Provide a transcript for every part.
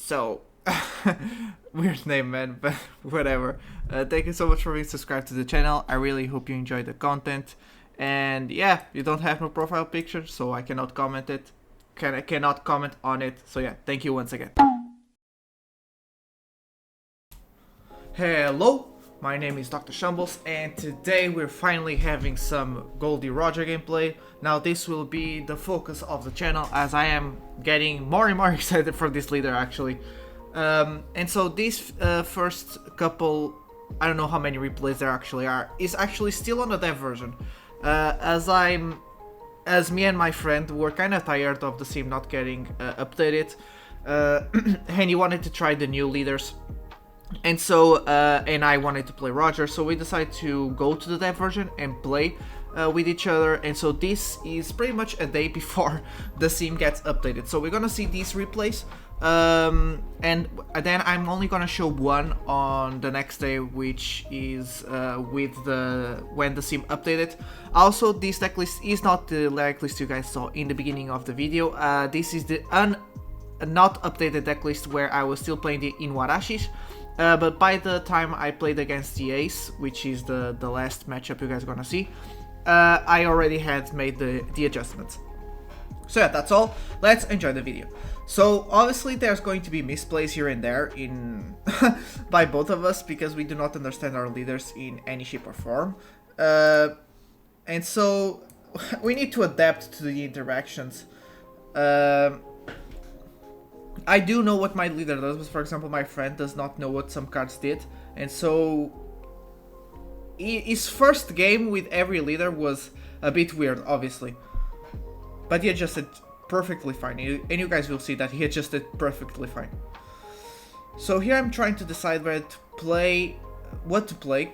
So, weird name, man, but whatever. Thank you so much for being subscribed to the channel. I really hope you enjoy the content. And yeah, you don't have no profile picture, so I cannot comment it. I cannot comment on it. So yeah, thank you once again. Hello, my name is Dr. Shambles, and today we're finally having some Goldie Roger gameplay. Now this will be the focus of the channel, as I am getting more and more excited for this leader actually. And so these first couple, I don't know how many replays there actually are, is actually still on the dev version. As me and my friend were kind of tired of the sim not getting updated, and he wanted to try the new leaders. And so, and I wanted to play Roger, so we decided to go to the dev version and play with each other. And so this is pretty much a day before the sim gets updated. So we're gonna see these replays, and then I'm only gonna show one on the next day, which is with when the sim updated. Also, this decklist is not the decklist you guys saw in the beginning of the video. This is the not updated decklist where I was still playing the Inuarashis. But by the time I played against the Ace, which is the last matchup you guys are gonna see, I already had made the adjustments. So yeah, that's all. Let's enjoy the video. So obviously there's going to be misplays here and there in by both of us, because we do not understand our leaders in any shape or form. And so we need to adapt to the interactions. I do know what my leader does, but for example my friend does not know what some cards did, and so his first game with every leader was a bit weird, obviously, but he adjusted perfectly fine, and you guys will see that he adjusted perfectly fine. So here I'm trying to decide what to play.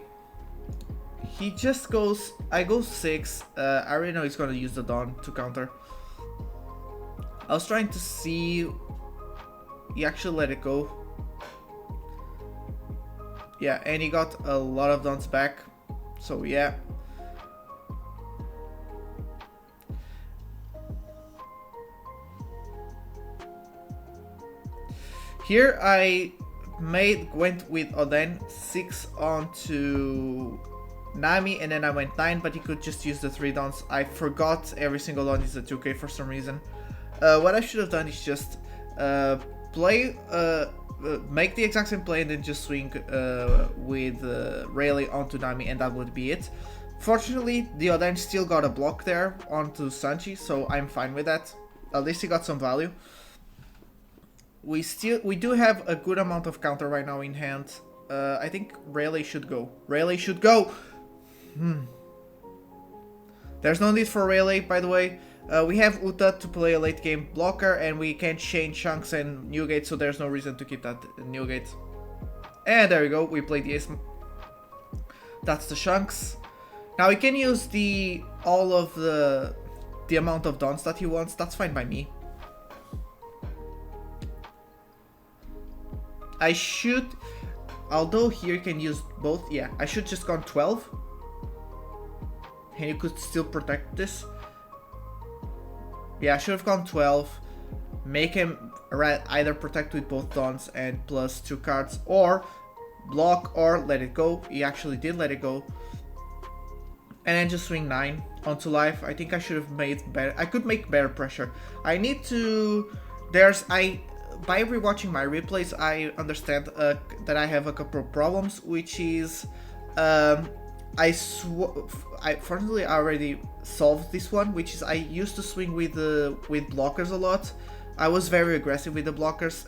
He just goes, I go 6, I already know he's gonna use the Dawn to counter. I was trying to see. He actually let it go. Yeah, and he got a lot of dons back. So yeah. Here I went with Oden 6 onto Nami, and then I went 9, but he could just use the 3 dons. I forgot every single don is a 2k for some reason. What I should have done is just make the exact same play and then just swing with Rayleigh onto Nami, and that would be it. Fortunately, the Oden still got a block there onto Sanji, so I'm fine with that. At least he got some value. We do have a good amount of counter right now in hand. I think Rayleigh should go. Rayleigh should go! There's no need for Rayleigh, by the way. We have Uta to play a late game blocker, and we can chain Shanks and Newgate, so there's no reason to keep that Newgate. And there we go, we played the Ace. That's the Shanks. Now he can use all of the amount of dons that he wants. That's fine by me. I should, although here you can use both, yeah, I should just gone 12. And you could still protect this. Yeah, I should have gone 12, make him either protect with both dons and plus 2 cards, or block or let it go. He actually did let it go. And then just swing 9 onto life. I think I should have made better. I could make better pressure. I need to, by rewatching my replays, I understand that I have a couple of problems, which is, fortunately I already solved this one, which is I used to swing with blockers a lot. I was very aggressive with the blockers,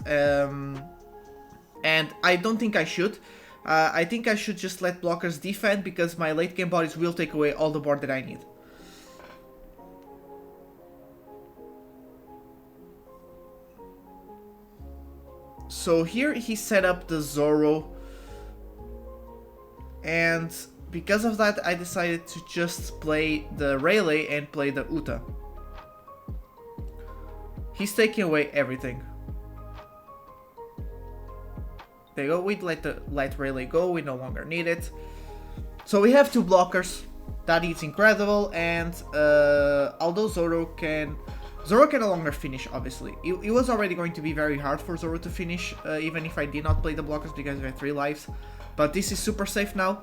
and I don't think I should. I think I should just let blockers defend, because my late game bodies will take away all the board that I need. So here he set up the Zoro, and because of that, I decided to just play the Rayleigh and play the Uta. He's taking away everything. There you go, we let Rayleigh go, we no longer need it. So we have 2 blockers, that is incredible, and although Zoro can Zoro can no longer finish, obviously. It was already going to be very hard for Zoro to finish, even if I did not play the blockers because we had 3 lives. But this is super safe now.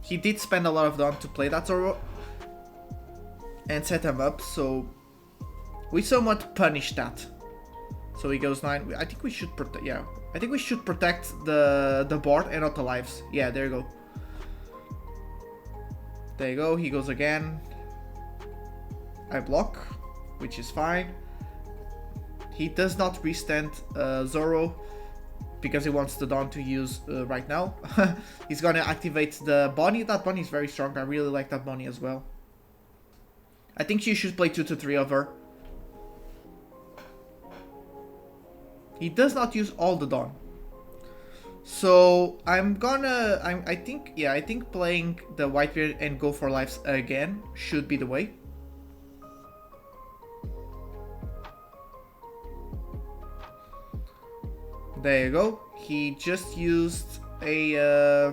He did spend a lot of Dawn to play that Zoro and set him up, so we somewhat punish that. So he goes 9. I think we should protect. Yeah, I think we should protect the board and not the lives. Yeah, there you go. There you go. He goes again. I block, which is fine. He does not restand Zoro because he wants the Dawn to use right now. He's gonna activate the Bonney. That Bonney is very strong. I really like that Bonney as well. I think you should play 2 to 3 of her. He does not use all the Dawn. So I'm gonna, I think playing the Whitebeard and go for lives again should be the way. There you go. He just used a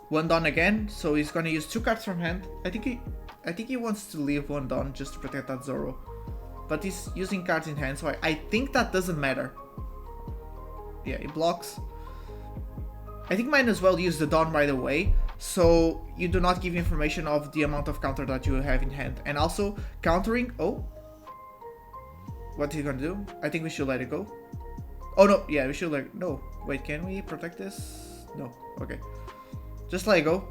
1 Dawn again, so he's gonna use 2 cards from hand. I think he wants to leave 1 Dawn just to protect that Zoro, but he's using cards in hand, so I think that doesn't matter. Yeah, he blocks. I think might as well use the Dawn right away, so you do not give information of the amount of counter that you have in hand, and also countering. Oh, what he's gonna do? I think we should let it go. Oh no, yeah, we should let. No, wait, can we protect this? No, okay, just let it go.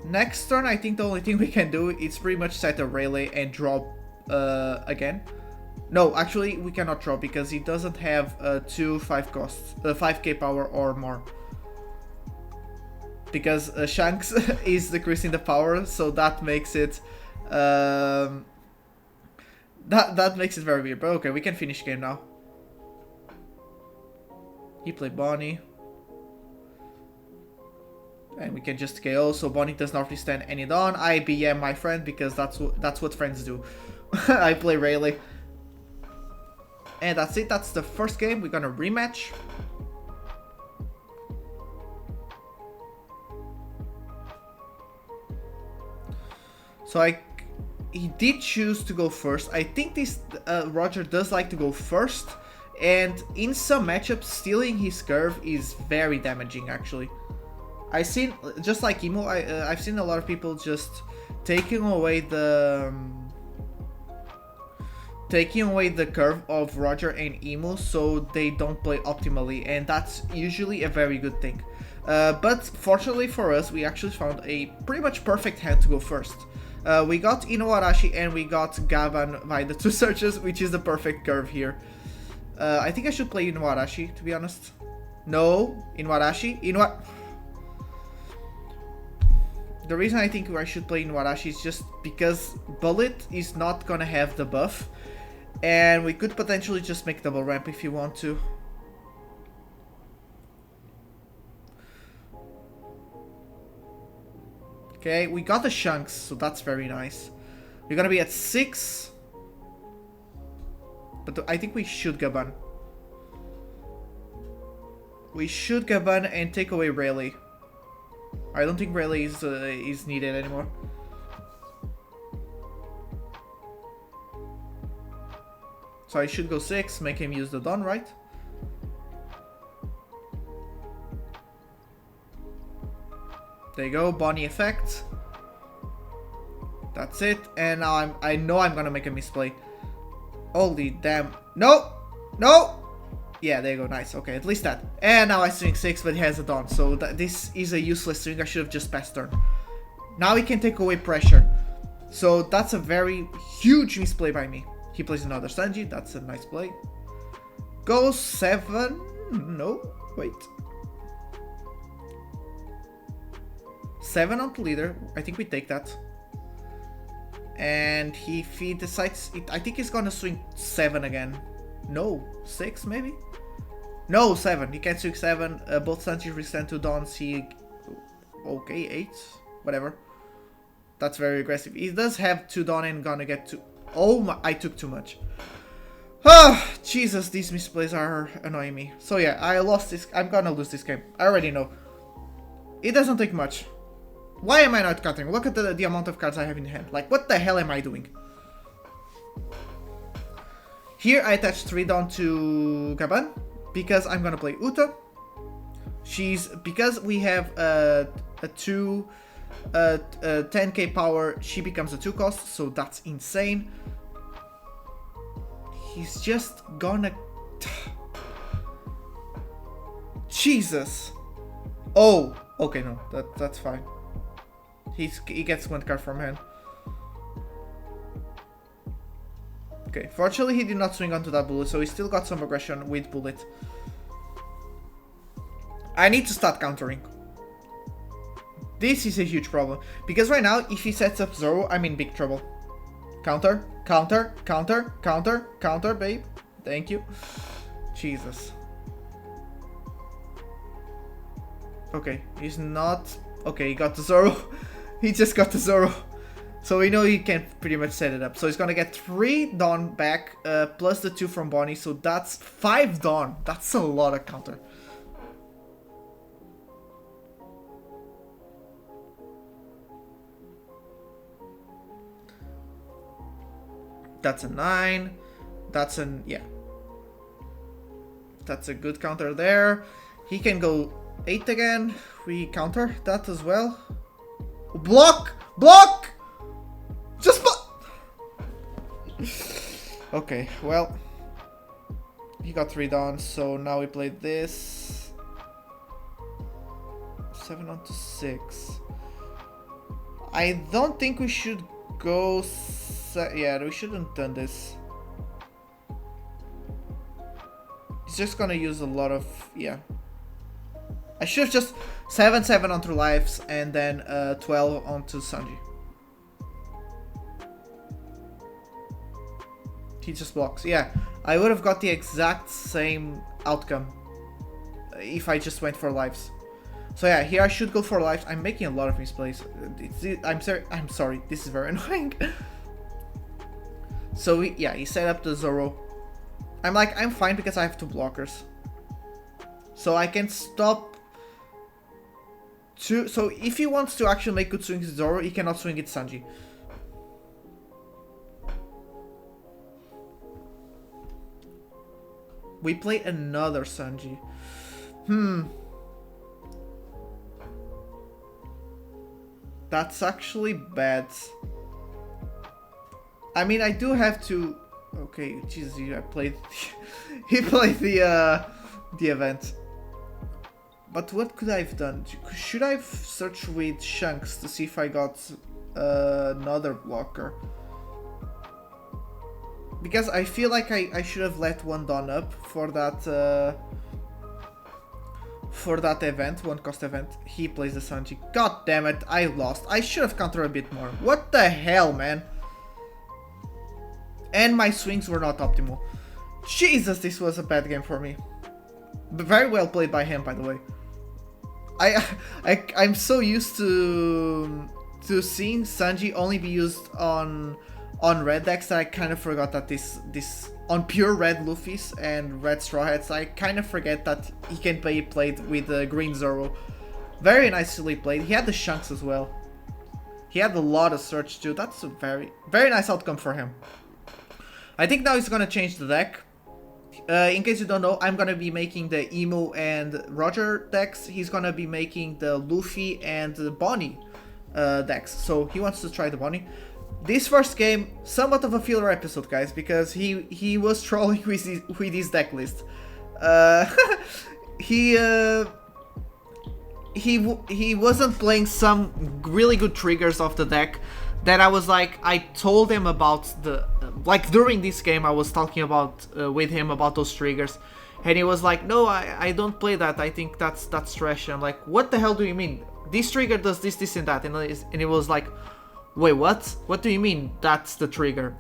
Next turn, I think the only thing we can do is pretty much set a Rayleigh and drop again. No, actually, we cannot draw because he doesn't have 2 5 costs, 5k power or more. Because Shanks is decreasing the power, so that makes it that makes it very weird. But okay, we can finish game now. He played Bonney. And we can just KO, so Bonney does not withstand any Dawn. I BM my friend because that's what friends do. I play Rayleigh. And that's it, that's the first game. We're gonna rematch. So he did choose to go first. I think this Roger does like to go first. And in some matchups, stealing his curve is very damaging actually. I've seen, just like Emo, I've seen a lot of people just taking away the curve of Roger and Emo so they don't play optimally, and that's usually a very good thing. But fortunately for us, we actually found a pretty much perfect hand to go first. We got Inuarashi and we got Gavan by the 2 searches, which is the perfect curve here. I think I should play Inuarashi, to be honest. No, Inuarashi. The reason I think I should play Inuarashi is just because Bullet is not gonna have the buff, and we could potentially just make double ramp if you want to. Okay, we got the Shanks, so that's very nice. We're gonna be at 6, but I think we should Gaban. We should Gaban and take away Rayleigh. I don't think Rayleigh is needed anymore. So I should go 6, make him use the Dawn, right? There you go, Bonney effect. That's it, and now I know I'm gonna make a misplay. Holy damn. No! No! Yeah, there you go, nice. Okay, at least that. And now I swing 6, but he has a Dawn, so this is a useless swing. I should have just passed turn. Now he can take away pressure. So that's a very huge misplay by me. He plays another Sanji, that's a nice play. Go 7. No, wait. 7 on the leader. I think we take that. And if he decides, I think he's gonna swing 7 again. No, 6 maybe? No, 7. He can't swing 7. Both Sanji resent to Dawn. Okay, 8. Whatever. That's very aggressive. He does have 2 Dawn and gonna get 2. Oh my, I took too much. Ah, Jesus, these misplays are annoying me. So yeah, I lost this. I'm gonna lose this game. I already know. It doesn't take much. Why am I not countering? Look at the amount of cards I have in hand. Like, what the hell am I doing? Here I attach 3 down to Gaban because I'm gonna play Uta. Because we have a 10k power, she becomes a 2 cost, so that's insane. He's just gonna... Jesus. Oh, okay, no, that's fine. He gets 1 card from hand. Okay, fortunately he did not swing onto that bullet, so he still got some aggression with bullet. I need to start countering. This is a huge problem, because right now, if he sets up Zoro, I'm in big trouble. Counter, counter, counter, counter, counter, babe. Thank you. Jesus. Okay, he's not... Okay, he got the Zoro. He just got the Zoro. So we know he can pretty much set it up. So he's gonna get 3 Dawn back, plus the 2 from Bonnie. So that's 5 Dawn. That's a lot of counter. That's a 9. That's an... yeah. That's a good counter there. He can go 8 again. We counter that as well. Block! Block! Just block! Okay, well. He got 3 downs, so now we play this. 7 on to 6. I don't think we should go... yeah, we shouldn't have done this. He's just gonna use a lot of... yeah. I should have just 7-7 onto lives and then 12 onto Sanji. He just blocks. Yeah, I would have got the exact same outcome if I just went for lives. So yeah, here I should go for lives. I'm making a lot of misplays. I'm sorry. This is very annoying. So yeah, he set up the Zoro. I'm fine because I have 2 blockers. So I can stop... So if he wants to actually make good swings with Zoro, he cannot swing it Sanji. We play another Sanji. That's actually bad. I mean, I do have to... okay, Jesus, I played... he played the event. But what could I have done? Should I have searched with Shanks to see if I got another blocker? Because I feel like I should have let 1 Dawn up for that event, 1 cost event. He plays the Sanji. God damn it, I lost. I should have countered a bit more. What the hell, man? And my swings were not optimal. Jesus, this was a bad game for me. But very well played by him, by the way. I'm so used to seeing Sanji only be used on red decks that I kind of forgot that this on pure red Luffys and red Straw Hats, I kind of forget that he can be played with the green Zoro. Very nicely played. He had the Shanks as well. He had a lot of search too. That's a very nice outcome for him. I think now he's gonna change the deck. In case you don't know, I'm gonna be making the Emo and Roger decks. He's gonna be making the Luffy and the Bonnie decks. So he wants to try the Bonnie. This first game, somewhat of a filler episode, guys, because he was trolling with his deck list. He wasn't playing some really good triggers of the deck. That I was like, I told him about the, like during this game I was talking about with him about those triggers, and he was like, no, I don't play that, I think that's trash. And I'm like, what the hell do you mean? This trigger does this and that, and it was like, wait, what do you mean that's the trigger?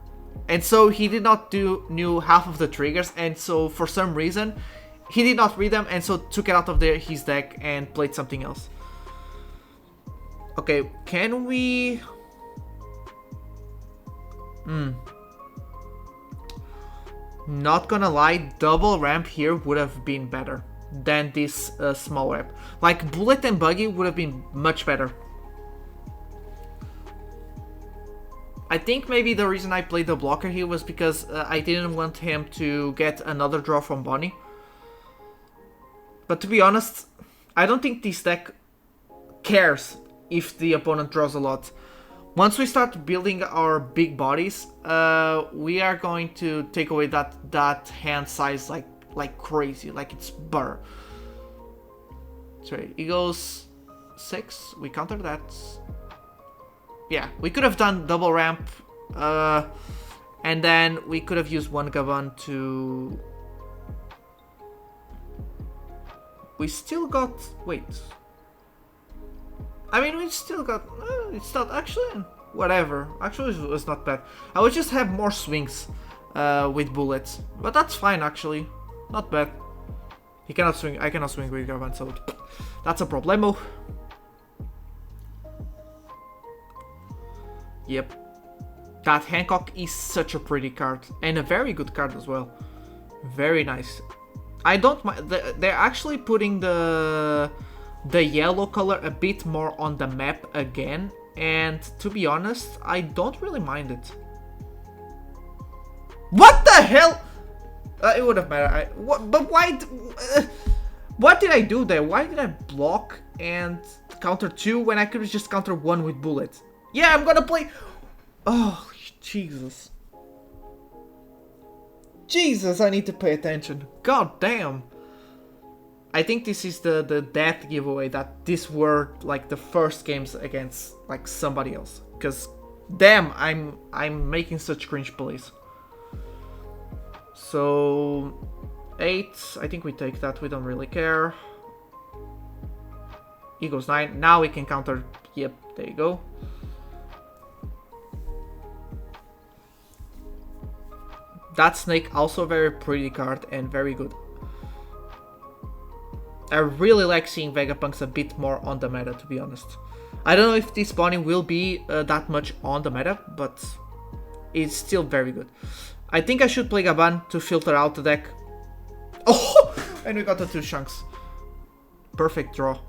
And so he did not knew half of the triggers, and so for some reason he did not read them, and so took it out of his deck and played something else. Okay, can we... Not gonna lie, double ramp here would have been better than this small ramp. Like, Bullet and Buggy would have been much better. I think maybe the reason I played the blocker here was because I didn't want him to get another draw from Bonney. But to be honest, I don't think this deck cares if the opponent draws a lot. Once we start building our big bodies, we are going to take away that hand size like crazy, like it's butter. Sorry, he goes 6. We counter that. Yeah, we could have done double ramp, and then we could have used one Gavan to. We still got. Wait. I mean, we still got. It's not actually. Whatever. Actually, it was not bad. I would just have more swings with bullets. But that's fine, actually. Not bad. He cannot swing. I cannot swing with Gavan, so that's a problemo. Yep. That Hancock is such a pretty card. And a very good card as well. Very nice. I don't mind. They're actually putting the yellow color a bit more on the map again. And to be honest, I don't really mind it. What the hell? It would have mattered. But why? What did I do there? Why did I block and counter 2 when I could have just counter 1 with bullet? Yeah, I'm gonna play. Oh, Jesus. Jesus, I need to pay attention. God damn. I think this is the death giveaway that these were like the first games against like somebody else. Because damn, I'm making such cringe plays. So 8, I think we take that, we don't really care. He goes 9, now we can counter, yep, there you go. That snake also a very pretty card and very good. I really like seeing Vegapunks a bit more on the meta, to be honest. I don't know if this Bonney will be that much on the meta, but it's still very good. I think I should play Gaban to filter out the deck. Oh! And we got the 2 chunks. Perfect draw.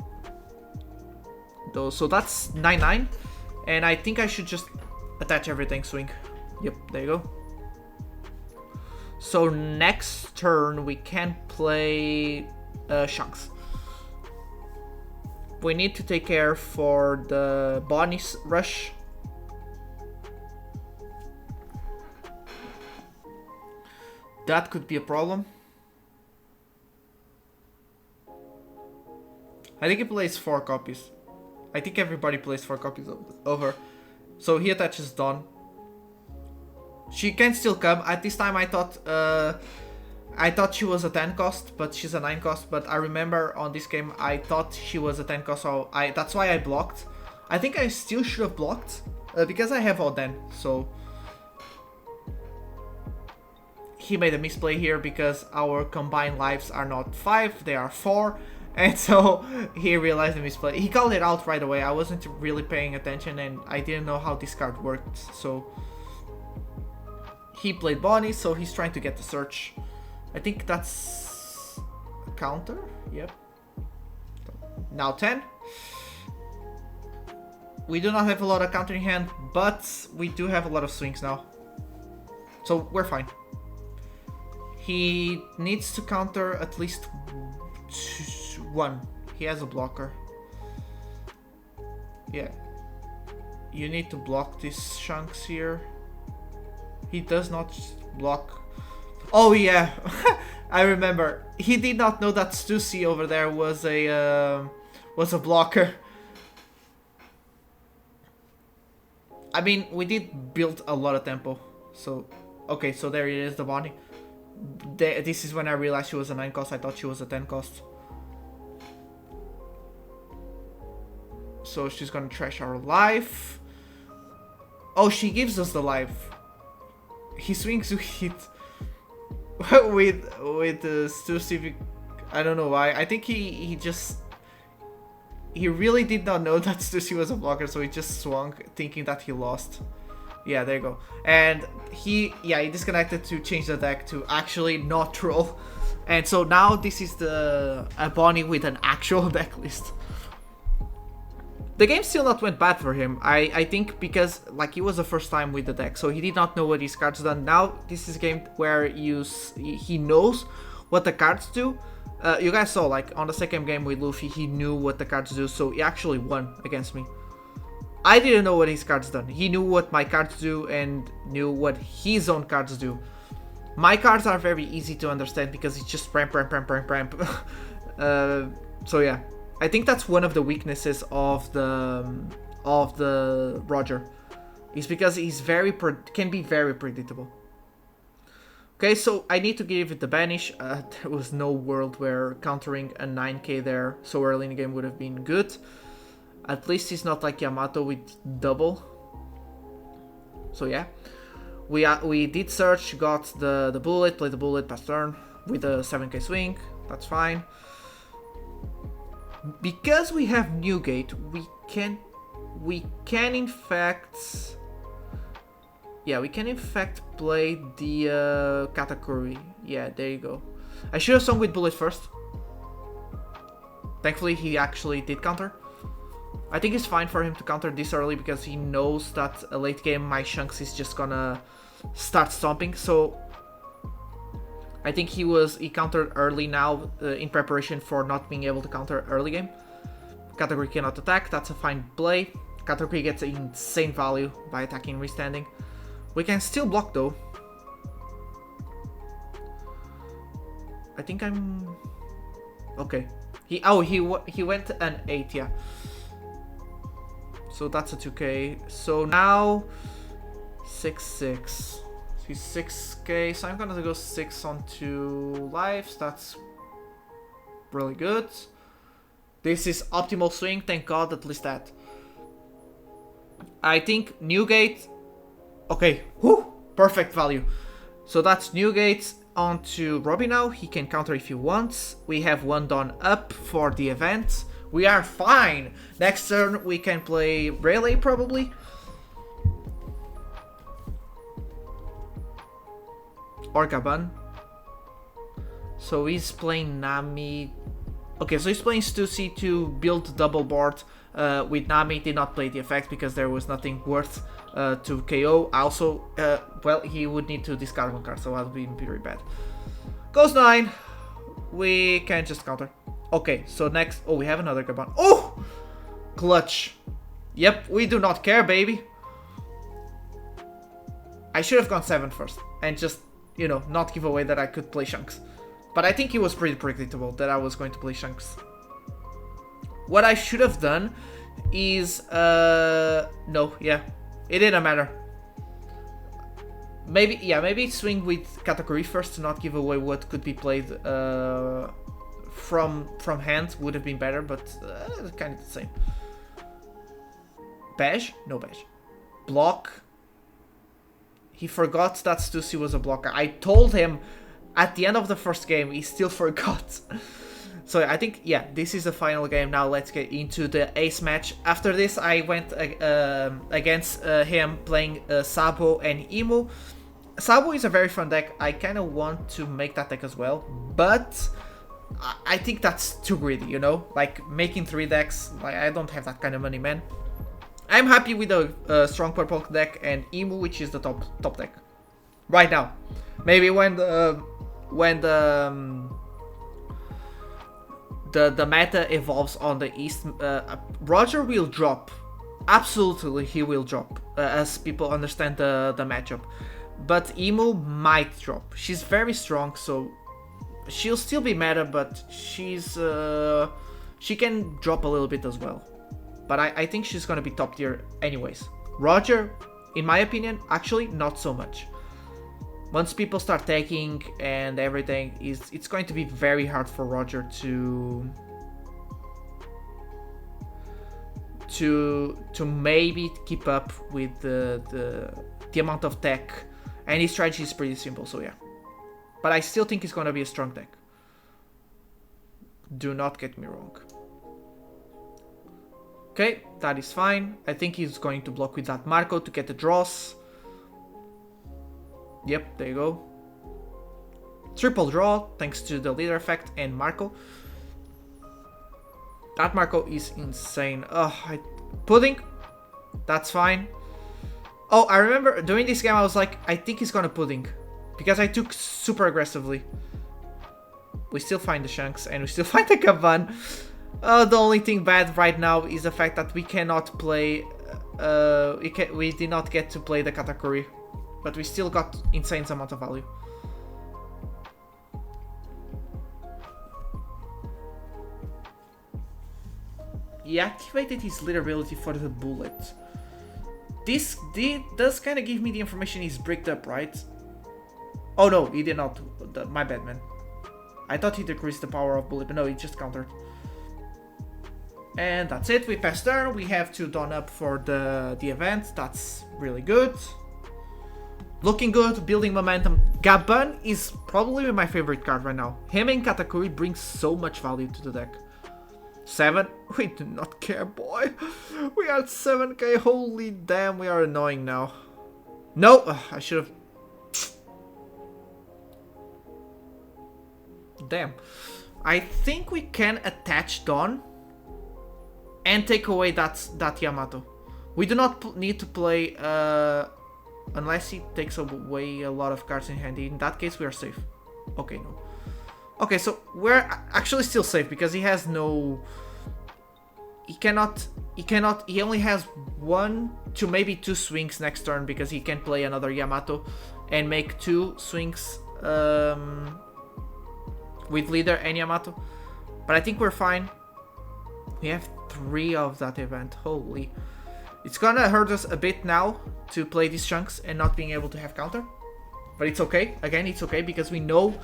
So that's 9-9. And I think I should just attach everything, swing. Yep, there you go. So next turn we can play Shanks. We need to take care for the Bonney rush. That could be a problem. I think he plays 4 copies. I think everybody plays 4 copies over. So he attaches Dawn. She can still come. At this time I thought she was a 10 cost, but she's a 9 cost. But I remember on this game I thought she was a 10 cost, so that's why I blocked. I think I still should have blocked because I have Oden. So he made a misplay here because our combined lives are not 5, they are 4. And so he realized the misplay. He called it out right away. I wasn't really paying attention and I didn't know how this card worked. So he played Bonney, so he's trying to get the search. I think that's a counter. Yep. Now 10. We do not have a lot of counter in hand, but we do have a lot of swings now. So we're fine. He needs to counter at least 1. He has a blocker. Yeah. You need to block these chunks here. He does not block. Oh yeah, I remember. He did not know that Stussy over there was a blocker. I mean, we did build a lot of tempo. So, okay, so there it is, the Bonney. This is when I realized she was a 9 cost. I thought she was a 10 cost. So she's gonna trash our life. Oh, she gives us the life. He swings with it. with Stussy. I don't know why. I think he really did not know that Stussy was a blocker, so he just swung thinking that he lost. Yeah, there you go. And he disconnected to change the deck to actually not troll. And so now this is a Bonney with an actual deck list. The game still not went bad for him. I think because like it was the first time with the deck, so he did not know what his cards done. Now this is a game where he knows what the cards do. You guys saw like on the second game with Luffy, he knew what the cards do, so he actually won against me. I didn't know what his cards done. He knew what my cards do and knew what his own cards do. My cards are very easy to understand because it's just ramp. So yeah. I think that's one of the weaknesses of the Roger, is because he's can be very predictable. Okay, so I need to give it the banish. There was no world where countering a 9k there so early in the game would have been good. At least he's not like Yamato with double. So yeah, we did search, got the bullet, played the bullet, pass turn with a 7k swing. That's fine. Because we have Newgate, we can in fact play the Katakuri. Yeah, there you go. I should have swung with bullet first. Thankfully he actually did counter. I think it's fine for him to counter this early because he knows that a late game my Shanks is just gonna start stomping, so I think he countered early now in preparation for not being able to counter early game. Katakuri cannot attack, that's a fine play. Katakuri gets insane value by attacking restanding. We can still block though. I think I'm okay. He went an 8, yeah. So that's a 2k. So now 6-6. He's 6k, so I'm gonna go 6 on 2 lives. That's really good. This is optimal swing, thank god, at least that. I think Newgate. Okay, whoo, perfect value. So that's Newgate onto Robbie now. He can counter if he wants. We have one Dawn up for the event. We are fine. Next turn we can play Rayleigh probably. Or Gaban. So he's playing Nami. Okay, so he's playing Stussy to build double board with Nami. Did not play the effect because there was nothing worth to KO. Also, well, he would need to discard one card, so that would be very bad. Goes 9. We can just counter. Okay, so next. Oh, we have another Gaban. Oh! Clutch. Yep, we do not care, baby. I should have gone 7 first and just, you know, not give away that I could play Shanks. But I think it was pretty predictable that I was going to play Shanks. What I should have done is... no, yeah. It didn't matter. Maybe swing with Katakuri first to not give away what could be played from hand would have been better, but kind of the same. Beige? No beige. Block. He forgot that Stussy was a blocker. I told him at the end of the first game, he still forgot. So I think, yeah, this is the final game. Now let's get into the ace match. After this, I went against him playing Sabo and Emu. Sabo is a very fun deck. I kind of want to make that deck as well, but I think that's too greedy, you know? Like, making 3 decks, like, I don't have that kind of money, man. I'm happy with the strong purple deck and Emu, which is the top deck right now. Maybe when the meta evolves on the east, Roger will drop. Absolutely, he will drop as people understand the matchup. But Emu might drop. She's very strong, so she'll still be meta, but she can drop a little bit as well. But I think she's gonna be top tier anyways. Roger, in my opinion, actually not so much. Once people start taking and everything, it's going to be very hard for Roger to maybe keep up with the amount of tech, and his strategy is pretty simple, so yeah. But I still think it's gonna be a strong deck. Do not get me wrong. Okay, that is fine. I think he's going to block with that Marco to get the draws. Yep, there you go. Triple draw, thanks to the leader effect and Marco. That Marco is insane. Oh, I Pudding. That's fine. Oh, I remember during this game I was like, I think he's gonna Pudding. Because I took super aggressively. We still find the Shanks and we still find the Gavan. The only thing bad right now is the fact that we cannot play... we did not get to play the Katakuri. But we still got insane amount of value. He activated his lead ability for the bullet. This does kind of give me the information he's bricked up, right? Oh no, he did not. My bad, man. I thought he decreased the power of bullet, but no, he just countered. And that's it. We passed turn. We have to don up for the event. That's really good. Looking good, building momentum. Gaban is probably my favorite card right now. Him and Katakuri bring so much value to the deck. 7? We do not care, boy. We are at 7k. Holy damn, we are annoying now. No, I should have... Damn. I think we can attach Dawn and take away that Yamato. We do not need to play... unless he takes away a lot of cards in hand. In that case, we are safe. Okay, no. Okay, so we're actually still safe because he has no... He only has 1 to maybe 2 swings next turn because he can play another Yamato and make 2 swings with leader and Yamato. But I think we're fine. We have 3 of that event. Holy. It's gonna hurt us a bit now to play these chunks and not being able to have counter. But it's okay. Again, it's okay because we know...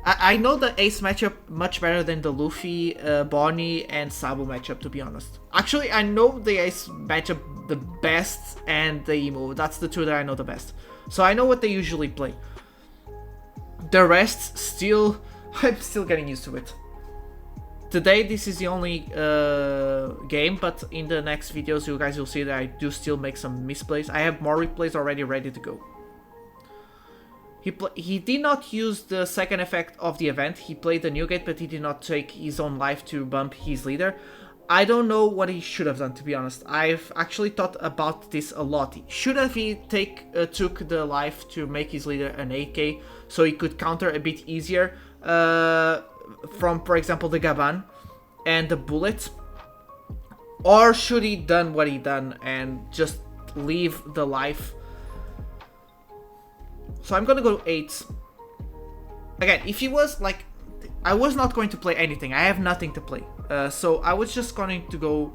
I know the Ace matchup much better than the Luffy, Bonnie, and Sabo matchup, to be honest. Actually, I know the Ace matchup the best and the Emo. That's the 2 that I know the best. So I know what they usually play. The rest, still... I'm still getting used to it. Today, this is the only game, but in the next videos, you guys will see that I do still make some misplays. I have more replays already ready to go. He did not use the second effect of the event. He played the New Gate, but he did not take his own life to bump his leader. I don't know what he should have done, to be honest. I've actually thought about this a lot. Should have he took the life to make his leader an 8k, so he could counter a bit easier from, for example, the Gaban and the bullet? Or should he done what he done and just leave the life? So I'm gonna go 8. Again, if he was like... I was not going to play anything. I have nothing to play. So I was just going to go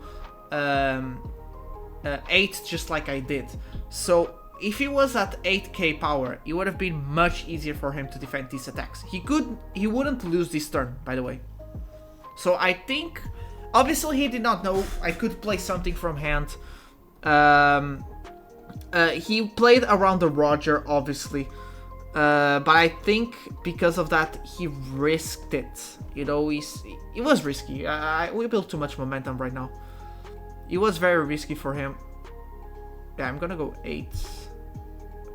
8 just like I did. So if he was at 8k power, it would have been much easier for him to defend these attacks. He wouldn't lose this turn, by the way. So I think... Obviously he did not know I could play something from hand. He played around the Roger, obviously. But I think because of that, he risked it. You know, it was risky. We built too much momentum right now. It was very risky for him. Yeah, I'm gonna go 8.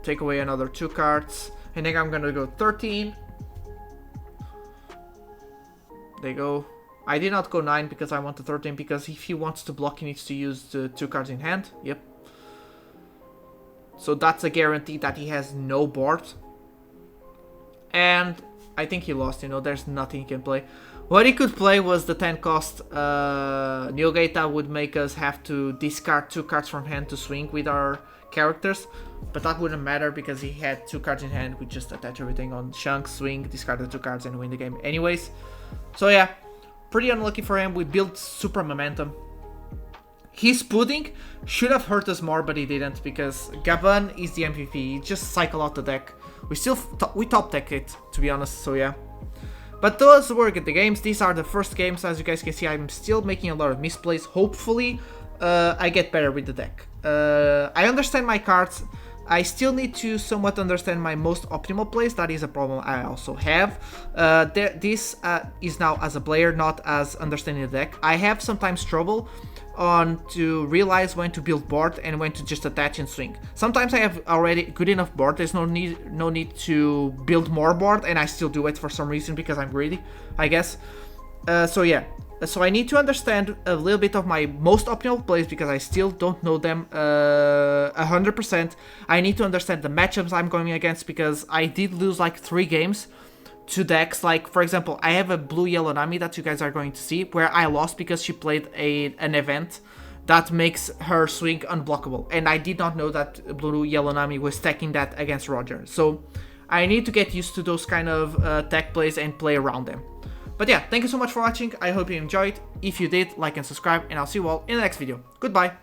Take away another 2 cards. And then I'm gonna go 13. There you go. I did not go 9 because I wanted 13, because if he wants to block, he needs to use the 2 cards in hand. Yep. So that's a guarantee that he has no board. And I think he lost, you know, there's nothing he can play. What he could play was the 10 cost Neogate that would make us have to discard 2 cards from hand to swing with our characters. But that wouldn't matter because he had 2 cards in hand. We just attach everything on Shanks, swing, discard the 2 cards and win the game anyways. So yeah, pretty unlucky for him. We built super momentum. His Pudding should have hurt us more, but he didn't, because Gaban is the MVP. He just cycle out the deck. We top deck it, to be honest, so yeah. But those were the games. These are the first games. As you guys can see, I'm still making a lot of misplays. Hopefully, I get better with the deck. I understand my cards. I still need to somewhat understand my most optimal plays. That is a problem I also have. This is now as a player, not as understanding the deck. I have sometimes trouble on to realize when to build board and when to just attach and swing. Sometimes I have already good enough board. There's no need to build more board, and I still do it for some reason because I'm greedy, I guess. So yeah, So I need to understand a little bit of my most optimal plays because I still don't know them 100%. I need to understand the matchups I'm going against because I did lose like 3 games to decks. Like, for example, I have a blue-yellow Nami that you guys are going to see where I lost because she played an event that makes her swing unblockable. And I did not know that blue-yellow Nami was stacking that against Roger. So I need to get used to those kind of tech plays and play around them. But yeah, thank you so much for watching. I hope you enjoyed. If you did, like and subscribe, and I'll see you all in the next video. Goodbye.